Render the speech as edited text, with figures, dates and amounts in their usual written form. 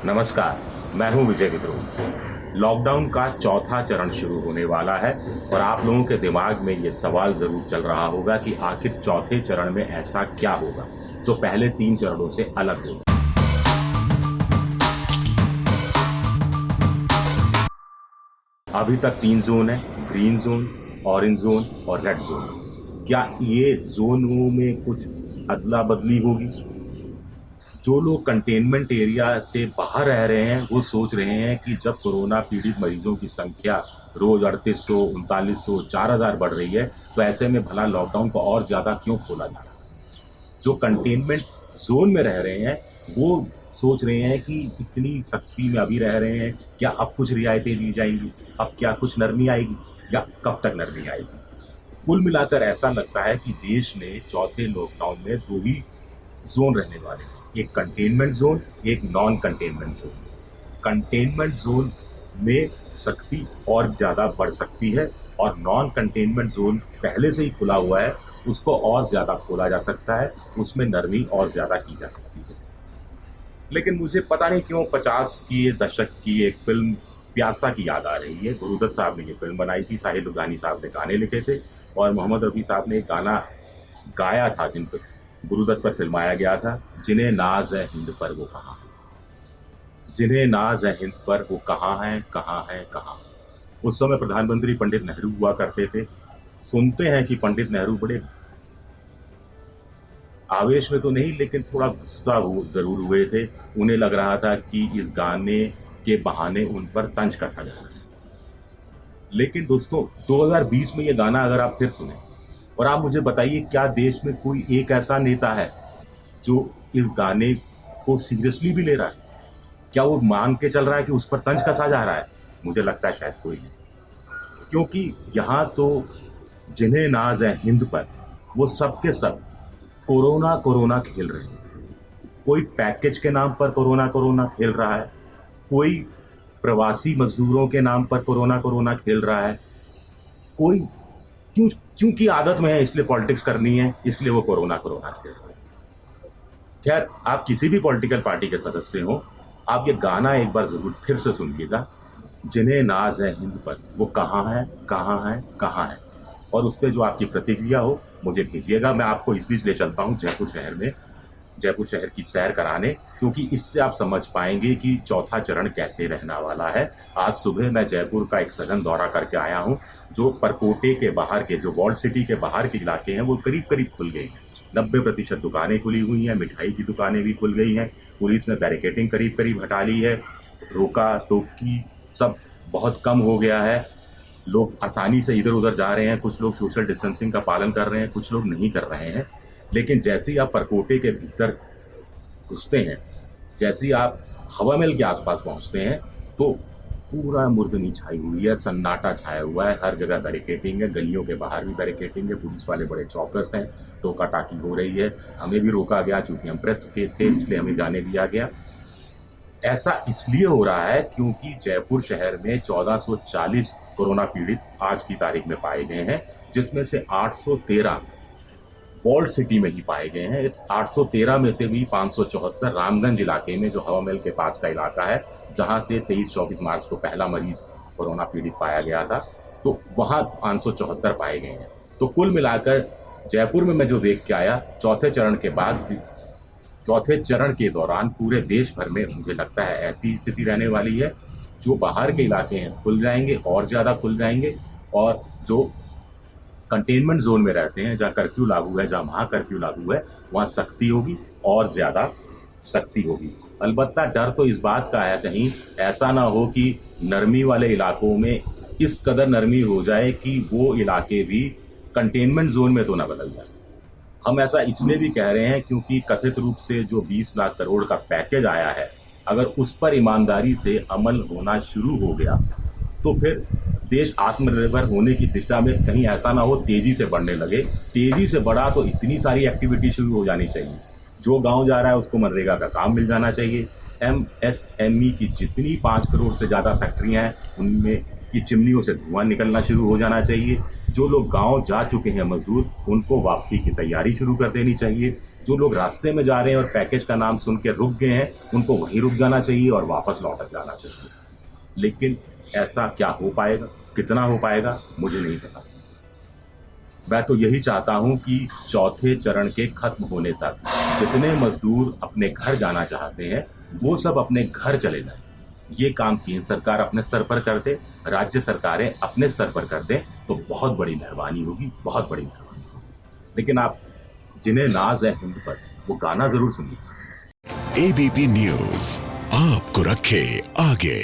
नमस्कार, मैं हूं विजय विद्रोह। लॉकडाउन का चौथा चरण शुरू होने वाला है और आप लोगों के दिमाग में ये सवाल जरूर चल रहा होगा कि आखिर चौथे चरण में ऐसा क्या होगा जो पहले 3 चरणों से अलग होगा। अभी तक 3 जोन है, ग्रीन जोन, ऑरेंज जोन और रेड जोन। क्या ये जोनों में कुछ अदला बदली होगी? जो लोग कंटेनमेंट एरिया से बाहर रह रहे हैं वो सोच रहे हैं कि जब कोरोना पीड़ित मरीजों की संख्या रोज 3800, 3900, 4000 बढ़ रही है तो ऐसे में भला लॉकडाउन को और ज्यादा क्यों खोला जा रहा है। जो कंटेनमेंट जोन में रह रहे हैं वो सोच रहे हैं कि इतनी सख्ती में अभी रह रहे हैं, क्या अब कुछ रियायतें दी जाएंगी, अब क्या कुछ नरमी आएगी या कब तक नरमी आएगी। कुल मिलाकर ऐसा लगता है कि देश में चौथे लॉकडाउन में 2 ही जोन रहने वाले हैं, एक कंटेनमेंट जोन, एक non containment zone. Containment zone में सख्ती और ज्यादा बढ़ सकती है और नॉन कंटेनमेंट जोन पहले से ही खुला हुआ है, उसको और ज्यादा खोला जा सकता है, उसमें नरमी और ज्यादा की जा सकती है। लेकिन मुझे पता नहीं क्यों 50 की दशक की एक फिल्म प्यासा की याद आ रही है। गुरुदत्त साहब ने ये फिल्म बनाई थी, साहिल लुधियानी साहब ने गाने लिखे थे और मोहम्मद रफी साहब ने एक गाना गाया था जिन पर गुरुदत्त पर फिल्माया गया था, जिन्हें नाज है हिंद पर वो कहाँ है, जिन्हें नाज है हिंद पर वो कहाँ है, कहाँ है, कहाँ। उस समय प्रधानमंत्री पंडित नेहरू हुआ करते थे। सुनते हैं कि पंडित नेहरू बड़े आवेश में तो नहीं लेकिन थोड़ा गुस्सा जरूर हुए थे। उन्हें लग रहा था कि इस गाने के बहाने उन पर तंज कसा जा रहा है। लेकिन दोस्तों 2020 में ये गाना अगर आप फिर सुने और आप मुझे बताइए, क्या देश में कोई एक ऐसा नेता है जो इस गाने को सीरियसली भी ले रहा है? क्या वो मान के चल रहा है कि उस पर तंज कसा जा रहा है? मुझे लगता है शायद कोई नहीं, क्योंकि यहाँ तो जिन्हें नाज है हिंद पर वो सब के सब कोरोना कोरोना खेल रहे हैं। कोई पैकेज के नाम पर कोरोना कोरोना खेल रहा है, कोई प्रवासी मजदूरों के नाम पर कोरोना कोरोना खेल रहा है, कोई क्योंकि आदत में है इसलिए पॉलिटिक्स करनी है इसलिए वो कोरोना कोरोना खेल रहे हैं। खैर, आप किसी भी पॉलिटिकल पार्टी के सदस्य हो, आप ये गाना एक बार जरूर फिर से सुनिएगा, जिन्हें नाज है हिंद पर वो कहाँ है, कहाँ है, कहाँ है। और उस पर जो आपकी प्रतिक्रिया हो मुझे भेजिएगा। मैं आपको इस बीच ले चलता हूँ जयपुर शहर में, जयपुर शहर की सैर कराने, क्योंकि इससे आप समझ पाएंगे कि चौथा चरण कैसे रहने वाला है। आज सुबह मैं जयपुर का एक सघन दौरा करके आया हूं। जो परकोटे के बाहर के, जो वॉल्ड सिटी के बाहर के इलाके हैं वो करीब करीब खुल गए हैं। 90% दुकानें खुली हुई हैं, मिठाई की दुकानें भी खुल गई हैं। पुलिस ने बैरिकेडिंग करीब करीब हटा ली है, रोका टोकी सब बहुत कम हो गया है। लोग आसानी से इधर उधर जा रहे हैं, कुछ लोग सोशल डिस्टेंसिंग का पालन कर रहे हैं, कुछ लोग नहीं कर रहे हैं। लेकिन जैसे ही आप परकोटे के भीतर घुसते हैं, जैसे ही आप हवा महल के आसपास पहुंचते हैं तो पूरा मुर्गनी छाई हुई है, सन्नाटा छाया हुआ है, हर जगह बैरिकेडिंग है, गलियों के बाहर भी बैरिकेडिंग है, पुलिस वाले बड़े चौकस हैं, टोका टाकी हो रही है। हमें भी रोका गया, चूंकि हम प्रेस के थे इसलिए हमें जाने दिया गया। ऐसा इसलिए हो रहा है क्योंकि जयपुर शहर में 1440 कोरोना पीड़ित आज की तारीख में पाए गए हैं, जिसमें से 813 वॉल्ड सिटी में ही पाए गए हैं। इस 813 में से भी 574 रामगंज इलाके में, जो हवा महल के पास का इलाका है, जहां से 23-24 मार्च को पहला मरीज कोरोना पीड़ित पाया गया था, तो वहां 574 पाए गए हैं। तो कुल मिलाकर जयपुर में मैं जो देख के आया, चौथे चरण के दौरान पूरे देश भर में मुझे लगता है ऐसी स्थिति रहने वाली है। जो बाहर के इलाके हैं खुल जाएंगे और ज्यादा खुल जाएंगे, और जो कंटेनमेंट जोन में रहते हैं, जहाँ कर्फ्यू लागू है, जहाँ वहाँ कर्फ्यू लागू है, वहाँ सख्ती होगी और ज्यादा सख्ती होगी। अलबत्ता डर तो इस बात का है कहीं ऐसा ना हो कि नरमी वाले इलाकों में इस कदर नरमी हो जाए कि वो इलाके भी कंटेनमेंट जोन में तो ना बदल जाए। हम ऐसा इसलिए भी कह रहे हैं क्योंकि कथित रूप से जो 20 लाख करोड़ का पैकेज आया है, अगर उस पर ईमानदारी से अमल होना शुरू हो गया तो फिर देश आत्मनिर्भर होने की दिशा में कहीं ऐसा ना हो तेजी से बढ़ने लगे। तेजी से बढ़ा तो इतनी सारी एक्टिविटी शुरू हो जानी चाहिए। जो गांव जा रहा है उसको मनरेगा का काम मिल जाना चाहिए। MSME की जितनी 5 करोड़ से ज्यादा फैक्ट्रियां हैं उनमें की चिमनियों से धुआं निकलना शुरू हो जाना चाहिए। जो लोग गांव जा चुके हैं मजदूर, उनको वापसी की तैयारी शुरू कर देनी चाहिए। जो लोग रास्ते में जा रहे हैं और पैकेज का नाम सुन के रुक गए हैं, उनको वहीं रुक जाना चाहिए और वापस लौट जाना चाहिए। लेकिन ऐसा क्या हो पाएगा, कितना हो पाएगा, मुझे नहीं पता। मैं तो यही चाहता हूं कि चौथे चरण के खत्म होने तक जितने मजदूर अपने घर जाना चाहते हैं वो सब अपने घर चले जाएं। ये काम केंद्र सरकार अपने स्तर पर कर दे, राज्य सरकारें अपने स्तर पर कर दें तो बहुत बड़ी मेहरबानी होगी, बहुत बड़ी मेहरबानी होगी। लेकिन आप जिन्हें नाज है हिंद पर, वो गाना जरूर सुनिए। एबीपी न्यूज आपको रखे आगे।